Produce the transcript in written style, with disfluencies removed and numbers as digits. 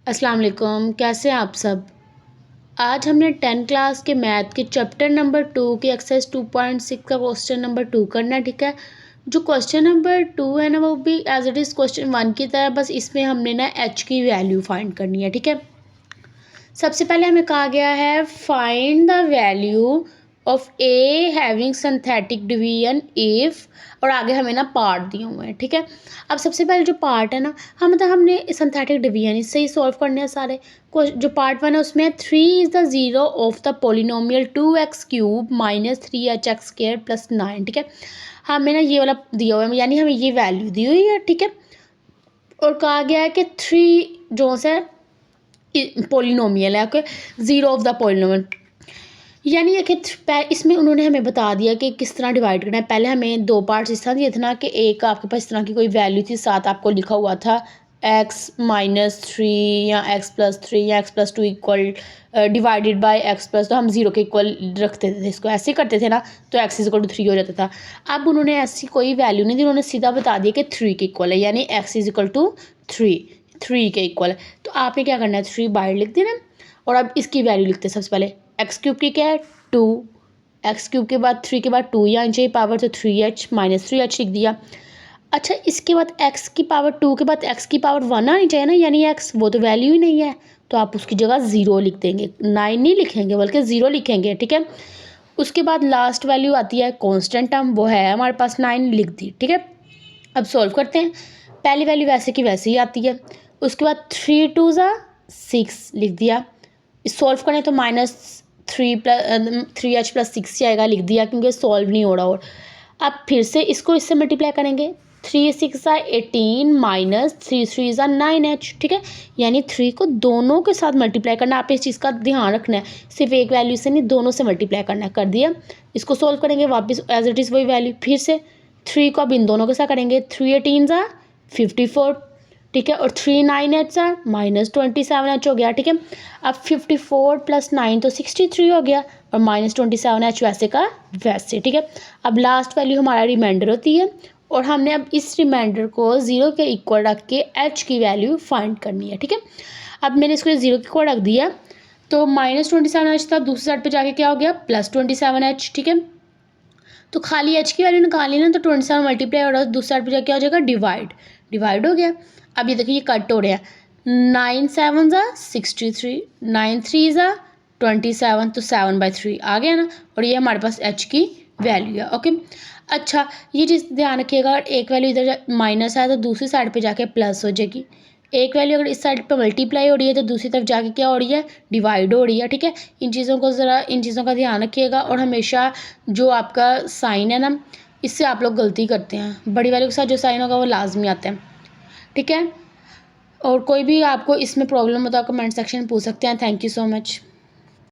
अस्सलाम वालेकुम, कैसे हैं आप सब। आज हमने 10th क्लास के मैथ के चैप्टर नंबर 2 की एक्सरसाइज 2.6 का क्वेश्चन नंबर 2 करना है। ठीक है, जो क्वेश्चन नंबर 2 है ना, वो भी एज इट इज़ क्वेश्चन 1 की तरह, बस इसमें हमने ना एच की वैल्यू फाइंड करनी है। ठीक है, सबसे पहले हमें कहा गया है find the value of A having synthetic division if, और आगे हमें ना पार्ट दिए हुए हैं। ठीक है, अब सबसे पहले जो पार्ट है ना, हमने सिंथेटिक डिवीजन इससे ही सॉल्व करने हैं सारे। जो पार्ट 1 है उसमें 3 is the zero of the polynomial 2x³ minus 3h² plus 9। ठीक है, हमें ना ये वाला दिया हुआ है, यानी हमें ये वैल्यू दी हुई है। ठीक है, और कहा गया है कि 3 जो है पोलिनोमियल है, okay, zero of the polynomial, यानी ये कि इसमें उन्होंने हमें बता दिया कि किस तरह डिवाइड करना है। पहले हमें दो पार्ट्स इस तरह दिए थे ना कि एक आपके पास इस तरह की कोई वैल्यू थी, साथ आपको लिखा हुआ था x-3 या x+3 या x+2 equal divided by x+, तो हम ज़ीरो के इक्वल रखते थे, इसको ऐसे ही करते थे ना, तो x=3 हो जाता था। अब उन्होंने ऐसी कोई वैल्यू नहीं दी, उन्होंने सीधा बता दिया कि 3 के इक्वल है, यानी x=3 के इक्वल है। तो आपने क्या करना है, 3 बाहर लिख देना, और अब इसकी वैल्यू लिखते हैं। सबसे पहले x³ की क्या है 2, x³ के बाद 3 के बाद 2 यहाँ चाहिए पावर, तो 3h माइनस 3h लिख दिया। अच्छा, इसके बाद x की पावर 2 के बाद x की पावर 1 आनी चाहिए ना, यानी x वो तो वैल्यू ही नहीं है, तो आप उसकी जगह 0 लिख देंगे, 9 नहीं लिखेंगे बल्कि 0 लिखेंगे। ठीक है, उसके बाद लास्ट वैल्यू आती है कांस्टेंट टर्म, वो है हमारे पास 9, लिख दी। ठीक है, अब सॉल्व करते हैं। पहली वैल्यू वैसे की वैसे ही आती है, उसके बाद 3 2 6 लिख दिया। सॉल्व करें तो -3h+6 आएगा, लिख दिया, क्योंकि सॉल्व नहीं हो रहा। और अब फिर से इसको इससे मल्टीप्लाई करेंगे, 3 6 18 माइनस 3 3 9h। ठीक है, यानी 3 को दोनों के साथ मल्टीप्लाई करना, आप इस चीज़ का ध्यान रखना है, सिर्फ एक वैल्यू से नहीं, दोनों से मल्टीप्लाई करना है। कर दिया, इसको सॉल्व करेंगे वापस एज इट इज़ वही वैल्यू, फिर से 3 को अब इन दोनों के साथ करेंगे, 3 18 54। ठीक है, और 3 9h -27h हो गया। ठीक है, अब 54 + 9 तो 63 हो गया, और -27h वैसे का वैसे। ठीक है, अब लास्ट वैल्यू हमारा रिमाइंडर होती है, और हमने अब इस रिमाइंडर को 0 के इक्वल रख के h की वैल्यू फाइंड करनी है। ठीक है, अब मैंने इसको 0 के इक्वल रख दिया, तो -27h था, दूसरी साइड पे जाके क्या हो गया +27h। ठीक है, तो खाली h की वैल्यू निकाली ना, तो 27 मल्टीप्लाई हो रहा है, दूसरी साइड पे जाके हो जाएगा डिवाइड हो गया। अब ये देखिए ये कट हो रहे हैं, 9 7 63, 9 3 27, तो 7/3 आ गया ना, और ये हमारे पास h की वैल्यू है। ओके, अच्छा ये चीज़ ध्यान रखिएगा, एक वैल्यू इधर माइनस है तो दूसरी साइड पे जाके प्लस हो जाएगी, एक वैल्यू अगर इस साइड पे मल्टीप्लाई हो रही है तो दूसरी तरफ जाके क्या हो रही है, डिवाइड हो रही है। ठीक है, इन चीज़ों का ध्यान रखिएगा, और हमेशा जो आपका साइन है ना, इससे आप लोग गलती करते हैं, बड़ी वैल्यू के साथ जो साइन होगा वो लाजमी आता है। ठीक है, और कोई भी आपको इसमें प्रॉब्लम हो तो आप कमेंट सेक्शन में पूछ सकते हैं। Thank you so much.